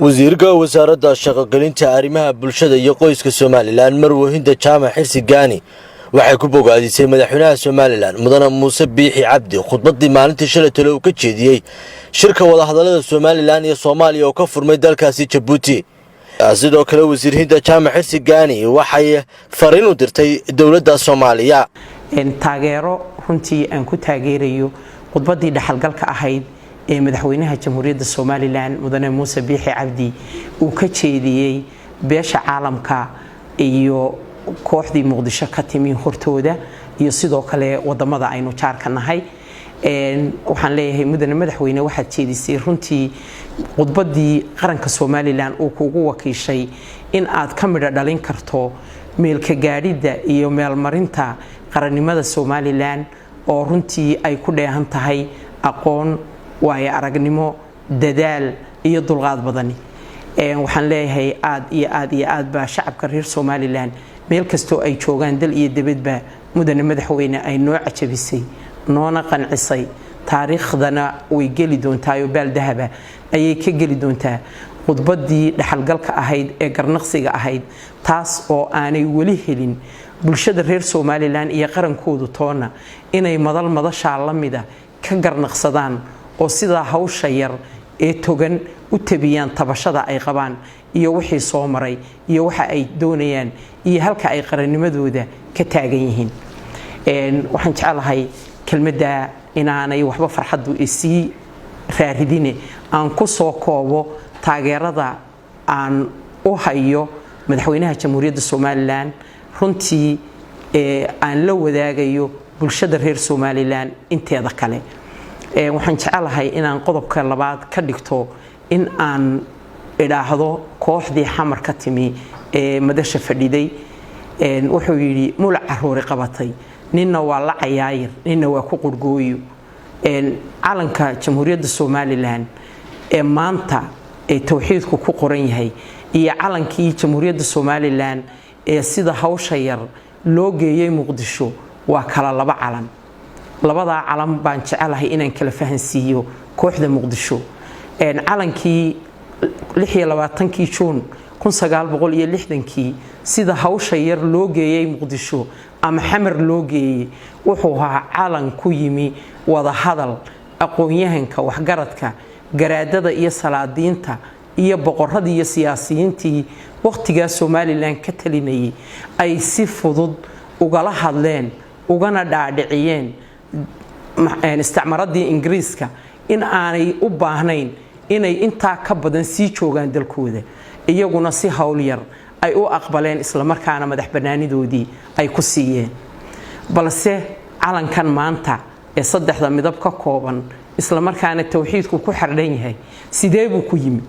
wasiirka wasaaradda shaqo-gelinta arrimaha bulshada iyo qoyska Soomaaliland Marwahinda Jaamac Xirsi Gaani waxay ku bogaadisay madaxweynaha Soomaaliland Mudane Muuse Biixi Cabdi khudbadii maalintii shalay uu ka jeediyay shirka wada hadallada Soomaaliland iyo Soomaaliya oo ka furmay dalkaasi Djibouti. sidoo kale wasiirhinda Jaamac Xirsi Gaani waxay fariin u dirtay dawladda Soomaaliya in taageero runtii aan ku taageerayo khudbadii dhaxalgalka ahayd ee madaxweynaha Jamhuuriyadda Soomaaliland Mudane Muuse Biixi Cabdi uu ka jeediyay beesha caalamka iyo kooxdii Muqdisho ka timi hortooda iyo sidoo kale wadamada aynu jaarka nahay waxaan leeyahay mudane madaxweyne waxaad jeedisay runtii khudbadii qaranka Soomaaliland uu kugu wakiishay in aad ka midho dhalin karto meelka gaadhida iyo meelmarinta qarannimada Soomaaliland oo runtii ay ku dheehan tahay aqoon waayo aragnimo dadaal iyo dulqaad badan waxaan leeyahay aad baa shacabka reer Soomaaliland meel kasto ay joogaan dal iyo dibadba mudane madaxweyne ay noo cajabisay noona qancisay taariikhdana way geli doontaa oo baal dahaba ayay ka geli doontaa khudbadii dhaxalgalka ahayd ee garnaqsiga ahayd taas oo aanay wali helin bulshada reer Soomaaliland iyo qarankoodu toona inay madasha la mida ka garnaqsadaan oo sida hawsha yar ee togan u tabiyaan tabashada ay qabaan iyo wixii soo maray iyo waxa ay doonayaan iyo halka ay qarannimadooda ka taagan yihiin waxaan jecelahay kelmadda inaanay waxba farxadu isii raaridine aan ku soo koobo taageerada aan u hayo madaxweynaha Jamhuuriyadda Soomaaliland runtii aan la wadaagayo bulshada reer Soomaaliland inteeda kale waxaan jecelahay inaan qodobka labaad ka dhigto in aan idhaahdo kooxdii xamar ka timi ee madasha fadhiday wuxuu yiri mul caruuri qabatay ninna waa la cayaayir ninna waa ku qurgooyo calanka Jamhuuriyadda Soomaaliland ee maanta ee tawxiidku ku qoran yahay iyo calankii Jamhuuriyadda Soomaaliland ee sida hawsha yar loo geeyay Muqdisho waa kala laba calan labada calan baan jecelahay inaan kala fahansiiyo kooxda Muqdisho calankii 26 Juun 1960 sida hawsha yar loo geeyay Muqdisho ama xamar loo geeyay wuxuu ahaa calan ku yimi wada hadal aqoon-yahanka waxgaradka garaadada iyo salaadiinta iyo boqorradii iyo siyaasiyiintii waqtiga Soomaaliland ka talinayay ay si fudud ugala hadleen ugana dhaadhiciyeen isticmaaradii Ingiriiska in aanay u baahnayn inay inta ka badan sii joogaan dalkooda iyaguna si hawl yar ay u aqbaleen isla markaana madax banaanidoodii ay ku siiyeen balse calankan maanta ee saddexda midab ka kooban isla markaana tawxiidku ku xardhan yahay sidee buu ku yimi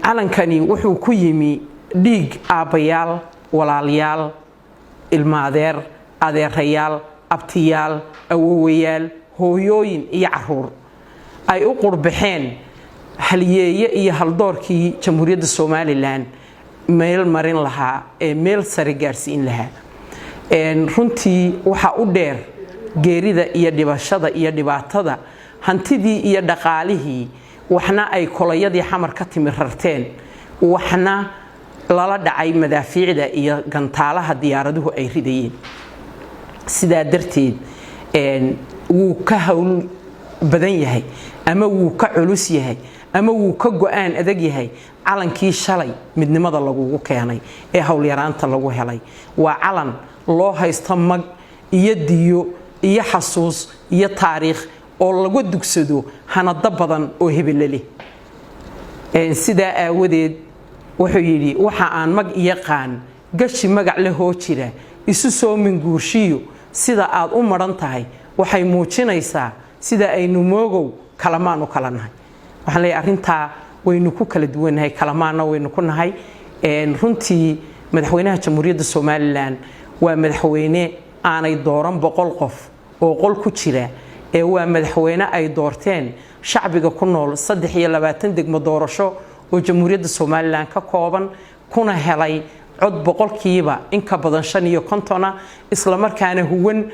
calankani wuxuu ku yimi dhiig aabayaal walaalayaal ilmaadeer adeerayaal abtiyaal awowayaal hooyooyin iyo caruur ay u qurbaxeen halyeeye iyo haldoorkii Jamhuuriyadda Soomaaliland meel marin lahaa ee meel sare gaarsiin lahaa runtii waxa u dheer geerida iyo dhibashada iyo dhibaatada hantidii iyo dhaqaalihii waxna ay kolayadii xamar ka timi rarteen waxna lala dhacay madaafiicda iyo gantaalaha diyaaraduhu ay ridayeen sidaa darteed wuu ka hawl badan yahay ama wuu ka culus yahay ama wuu ka go'aan adag yahay calankii shalay midnimada lagu keenay ee hawl yaraanta lagu helay waa calan loo haysto mag iyo diyo iyo xasuus iyo taariikh oo lagu dugsado hanada badan oo hebelele sida aawadeed wuxuu yiri waxa aan mag iyo qaan gashi magac leh oo jira isu soo minguurshiyo sida aad u maran tahay waxay muujinaysaa sida aynu moogow kalamaan u kala nahay waxaan leeyahay arinta waynu ku kala duwanahay kalamaana waynu ku nahay runtii madaxweynaha Jamhuuriyadda Soomaaliland waa madaxweyne aanay dooran 100 qof oo qol ku jira ee waa madaxweyne ay doorteen shacbiga ku nool 23 degmo doorasho oo Jamhuuriyadda Soomaaliland ka kooban kuna helay cod boqolkiiba in ka badan 55 isla markaana huwan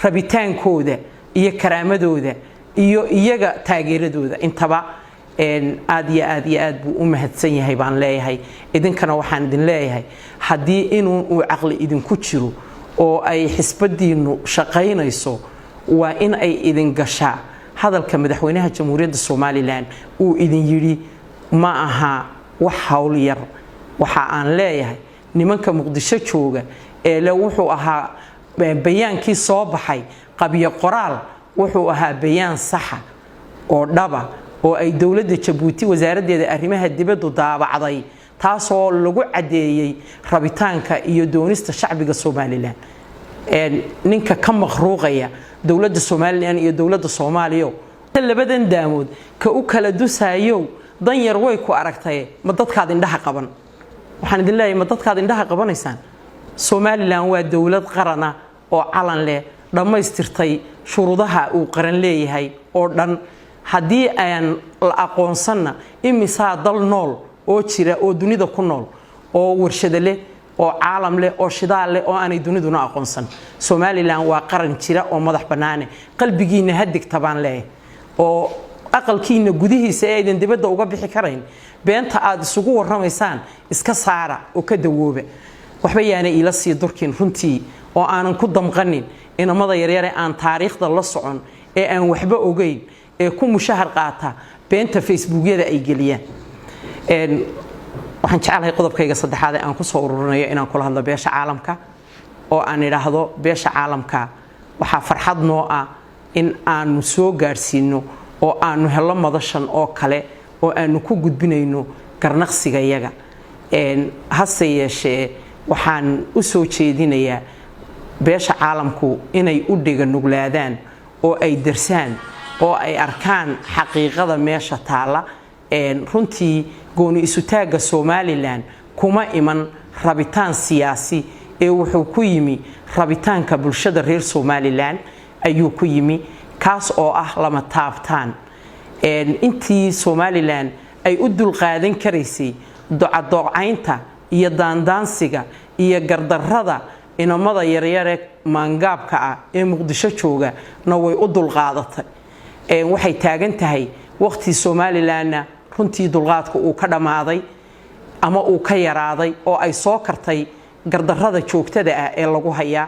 rabitaankooda iyo karaamadooda iyo iyaga taageeradooda intaba aad iyo aad buu u mahadsan yahay baan leeyahay idinkana waxaan idin leeyahay haddii inuu uu caqli idinku jiro oo ay xisbadiinu shaqaynayso waa in ay idin gashaa hadalka madaxweynaha jamhuuriyadda Soomaaliland uu idin yiri ma aha wax hawl yar waxa aan leeyahay nimanka Muqdisho jooga ee wuxuu ahaa bayaankii soo baxay qabiyo qoraal wuxuu ahaa bayaan sax oo dhaba oo ay dawladda Djibouti wasaaraddeeda arrimaha dibadda daabacday taasoo lagu cadeeyay rabitaanka iyo doonista shacbiga Soomaaliland ninka ka maqruuqaya dawladda Soomaaliland iyo dawladda Soomaaliya labadan daamood ka u kala dusaayo dan yar way ku aragtay ma dadkaad indhaha qaban waxaan idin leeyahay ma dadkaad indhaha qabanaysaan Soomaaliland waa dawlad qarana oo calan leh dhamaystirtay shuruudaha uu qaran leeyahay oo dhan haddii aan la aqoonsanna imisa dal nool oo jira oo dunida ku nool oo warshado leh oo caalam leh oo shidaal leh oo aanay duniduna aqoonsan Soomaaliland waa qaran jira oo madax banaane qalbigiina hadigta baan leeyahay oo aqalkiina gudihiisa ay idin dibadda uga bixi kareen beenta aad isugu warramaysaan iska saara oo ka dawooba waxba yaana ila sii durkin runtii oo aanan ku damqanin inamada yaryar aan taariikhda la socon ee aan waxba ogeyn ee ku mushahar qaata beenta facebookyada ay geliyaan waxaan jecelahay qodobkayga saddexaad ee aan ku soo ururinayo inaan kula hadlo beesha caalamka oo aan idhaahdo beesha caalamka waxa farxad noo ah in aanu soo gaarsiino oo aanu helo madashan oo kale oo aanu ku gudbinayno garnaqsiga yaga hase yeeshee waxaan u soo jeedinayaa beesha caalamku inay u dhiga nuglaadaan oo ay darsaan oo ay arkaan xaqiiqada meesha taala runtii gooni isu taaga Soomaaliland kuma iman rabitaan siyaasi ee wuxuu ku yimi rabitaanka bulshada reer Soomaaliland ayuu ku yimi kaas oo ah lama taabtaan intii Soomaaliland ay u dul qaadan karaysay docadocaynta iyo daandaansiga iyo gardarrada inamada yaryar maangaabka ah ee Muqdisho jooga na way u dul qaadatay waxay taagan tahay waqti Soomaaliland runtii dulqaadku uu ka dhamaaday ama uu ka yaraaday oo ay soo kartay gardarrada joogtada ah ee lagu hayaa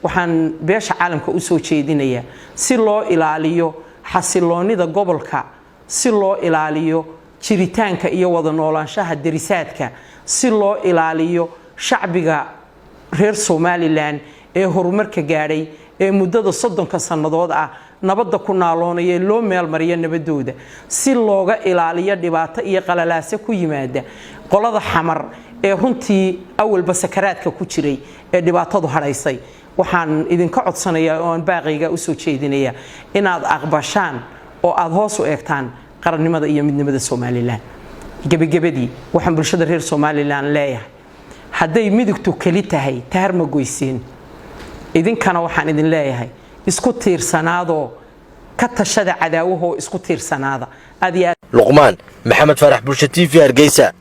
waxaan beesha caalamka u soo jeedinayaa si loo ilaaliyo xasiloonida gobolka si loo ilaaliyo jiritaanka iyo wada noolaanshaha darisaadka si loo ilaaliyo shacbiga reer Soomaaliland ee horumarka gaadhay ee muddada 30 sanadood ah nabadda ku naaloonaya loo meel mariyo nabadooda si looga ilaaliyo dhibaato iyo qalalaase ku yimaada qolada xamar ee runtii awalba sakaraadka ku jiray ee dhibaatadu haraysay waxaan idinka codsanayaa oo aan baaqayga u soo jeedinayaa inaad aqbashaan oo aad hoos u eegtaan qarannimada iyo midnimada Soomaaliland gabagabadii waxaan bulshada reer Soomaaliland leeyahay hadday midugtu kali tahay taar ma goyseen idinkana waxaan idin leeyahay isku tiirsanaado ka tashada cadaawaho isku tiirsanaada luqmaan maxamed farax bulsho TV Hargeysa